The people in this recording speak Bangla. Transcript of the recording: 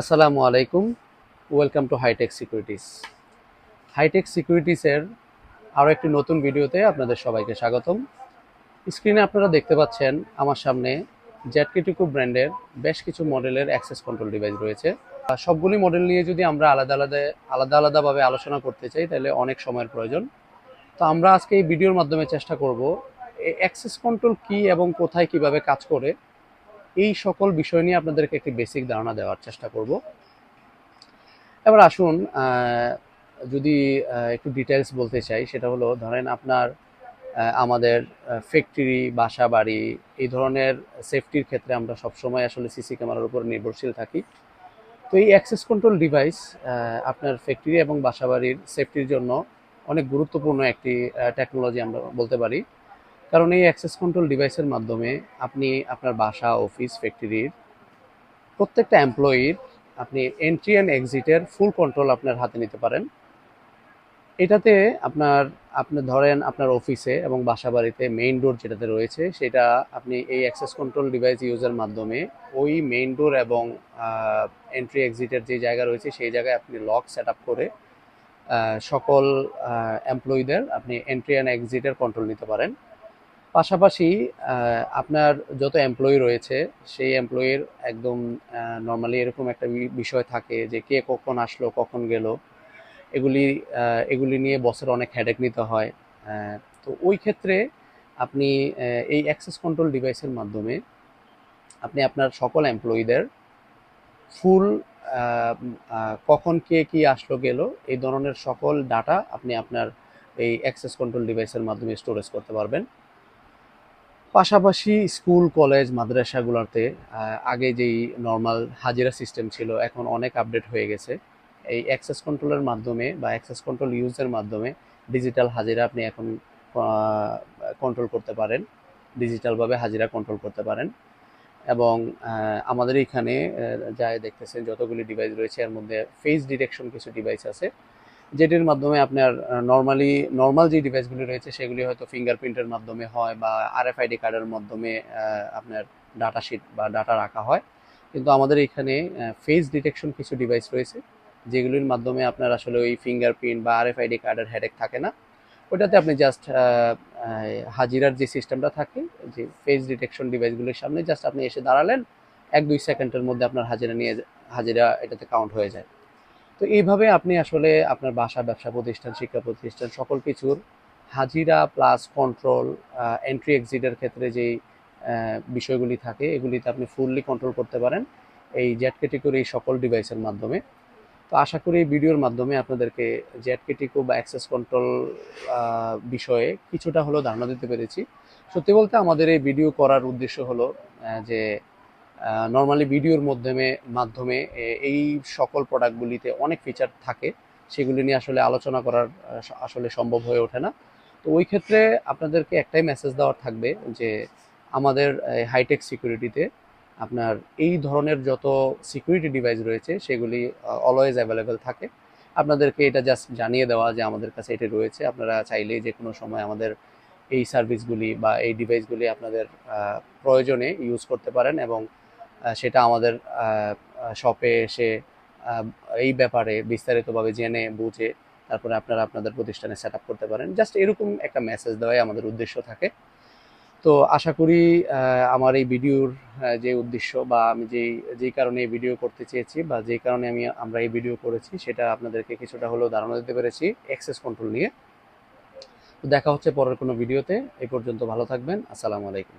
আসসালামু আলাইকুম। Welcome to hitech securities. Hitech সিকিউরিটিসের আরও একটি নতুন ভিডিওতে আপনাদের সবাইকে স্বাগতম। স্ক্রিনে আপনারা দেখতে পাচ্ছেন আমার সামনে জেডকেটিকো ব্র্যান্ডের বেশ কিছু মডেলের অ্যাক্সেস কন্ট্রোল ডিভাইস রয়েছে। সবগুলি মডেল নিয়ে যদি আমরা আলাদাভাবে আলোচনা করতে চাই তাহলে অনেক সময়ের প্রয়োজন। তো আমরা আজকে এই ভিডিওর মাধ্যমে চেষ্টা করব এই অ্যাক্সেস কন্ট্রোল কী এবং কোথায় কিভাবে কাজ করে এই সকল বিষয় নিয়ে আপনাদেরকে একটি বেসিক ধারণা দেওয়ার চেষ্টা করব। এবার আসুন যদি একটু ডিটেলস বলতে চাই, সেটা হলো ধরেন আপনার আমাদের ফ্যাক্টরি, বাসা বাড়ি এই ধরনের সেফটির ক্ষেত্রে আমরা সবসময় আসলে সিসি ক্যামেরার উপর নির্ভরশীল থাকি। তো এই অ্যাক্সেস কন্ট্রোল ডিভাইস আপনার ফ্যাক্টরি এবং বাসা বাড়ির সেফটির জন্য অনেক গুরুত্বপূর্ণ একটি টেকনোলজি আমরা বলতে পারি। কারণ এই অ্যাক্সেস কন্ট্রোল ডিভাইসের মাধ্যমে আপনি আপনার বাসা, অফিস, ফ্যাক্টরির প্রত্যেকটা এমপ্লয়ির আপনি এন্ট্রি অ্যান্ড এক্সিটের ফুল কন্ট্রোল আপনার হাতে নিতে পারেন। এটাতে আপনি ধরেন আপনার অফিসে এবং বাসা বাড়িতে মেইন ডোর যেটাতে রয়েছে সেটা আপনি এই অ্যাক্সেস কন্ট্রোল ডিভাইস ইউজের মাধ্যমে ওই মেইন ডোর এবং এন্ট্রি এক্সিটের যে জায়গা রয়েছে সেই জায়গায় আপনি লক সেট আপ করে সকল এমপ্লয়ীদের আপনি এন্ট্রি অ্যান্ড এক্সিটের কন্ট্রোল নিতে পারেন। পাশাপাশি আপনার যত এমপ্লয়ি রয়েছে সেই এমপ্লয়ির একদম নর্মালি এরকম একটা বিষয় থাকে যে কে কখন আসলো, কখন গেল, এগুলি এগুলি নিয়ে বসের অনেক হেডেক নিতে হয়। তো ওই ক্ষেত্রে আপনি এই অ্যাক্সেস কন্ট্রোল ডিভাইসের মাধ্যমে আপনি আপনার সকল এমপ্লয়ীদের ফুল কখন কে কি আসলো গেল এই ধরনের সকল ডাটা আপনি আপনার এই অ্যাক্সেস কন্ট্রোল ডিভাইসের মাধ্যমে স্টোরেজ করতে পারবেন। পাশাপাশি স্কুল, কলেজ, মাদ্রাসাগুলোতে আগে যেই নর্মাল হাজিরা সিস্টেম ছিল এখন অনেক আপডেট হয়ে গেছে। এই অ্যাক্সেস কন্ট্রোলের মাধ্যমে বা অ্যাক্সেস কন্ট্রোল ইউজের মাধ্যমে ডিজিটাল হাজিরা আপনি এখন কন্ট্রোল করতে পারেন, ডিজিটালভাবে হাজিরা কন্ট্রোল করতে পারেন। এবং আমাদের এখানে যা দেখতেছেন যতগুলি ডিভাইস রয়েছে এর মধ্যে ফেস ডিটেকশন কিছু ডিভাইস আছে, যেটির মাধ্যমে আপনার নর্মাল যে ডিভাইসগুলি রয়েছে সেগুলি হয়তো ফিঙ্গারপ্রিন্টের মাধ্যমে হয় বা আরএফআইডি কার্ডের মাধ্যমে আপনার ডাটা শিট বা ডাটা রাখা হয়। কিন্তু আমাদের এখানে ফেস ডিটেকশন কিছু ডিভাইস রয়েছে যেগুলির মাধ্যমে আপনার আসলে ওই ফিঙ্গারপ্রিন্ট বা আরএফআইডি কার্ডের হেডেক থাকে না। ওটাতে আপনি জাস্ট হাজিরার যে সিস্টেমটা থাকে, যে ফেস ডিটেকশন ডিভাইসগুলির সামনে জাস্ট আপনি এসে দাঁড়ালেন, 1-2 সেকেন্ডের মধ্যে আপনার হাজিরা এটাতে কাউন্ট হয়ে যায়। তো এইভাবে আপনি আসলে আপনার বাসা, ব্যবসা প্রতিষ্ঠান, শিক্ষা প্রতিষ্ঠান সকল কিছুর হাজিরা প্লাস কন্ট্রোল, এন্ট্রি এক্সিটের ক্ষেত্রে যেই বিষয়গুলি থাকে এগুলিতে আপনি ফুললি কন্ট্রোল করতে পারেন এই জেড ক্যাটেগরি এই সকল ডিভাইসের মাধ্যমে। তো আশা করি এই ভিডিওর মাধ্যমে আপনাদেরকে জেড ক্যাটেগরি বা অ্যাক্সেস কন্ট্রোল বিষয়ে কিছুটা হলেও ধারণা দিতে পেরেছি। সত্যি বলতে আমাদের এই ভিডিও করার উদ্দেশ্য হলো যে নর্মালি ভিডিওর মাধ্যমে এই সকল প্রোডাক্টগুলিতে অনেক ফিচার থাকে, সেগুলি নিয়ে আসলে আলোচনা করার আসলে সম্ভব হয়ে ওঠে না। তো ওই ক্ষেত্রে আপনাদেরকে একটাই মেসেজ দেওয়ার থাকবে যে আমাদের হাইটেক সিকিউরিটিতে আপনার এই ধরনের যত সিকিউরিটি ডিভাইস রয়েছে সেগুলি অলওয়েজ অ্যাভেলেবেল থাকে। আপনাদেরকে এটা জাস্ট জানিয়ে দেওয়া যে আমাদের কাছে এটি রয়েছে, আপনারা চাইলেই যে কোনো সময় আমাদের এই সার্ভিসগুলি বা এই ডিভাইসগুলি আপনাদের প্রয়োজনে ইউজ করতে পারেন এবং সেটা আমাদের শপে এসে এই ব্যাপারে বিস্তারিতভাবে জেনে বুঝে তারপরে আপনারা আপনাদের প্রতিষ্ঠানে সেট আপ করতে পারেন। জাস্ট এরকম একটা মেসেজ দেওয়াই আমাদের উদ্দেশ্য থাকে। তো আশা করি আমার এই ভিডিওর যে উদ্দেশ্য বা আমি যেই কারণে এই ভিডিও করতে চেয়েছি বা যেই কারণে আমরা এই ভিডিও করেছি সেটা আপনাদেরকে কিছুটা হলেও ধারণা দিতে পেরেছি অ্যাক্সেস কন্ট্রোল নিয়ে। তো দেখা হচ্ছে পরের কোনো ভিডিওতে। এই পর্যন্ত ভালো থাকবেন। আসসালামু আলাইকুম।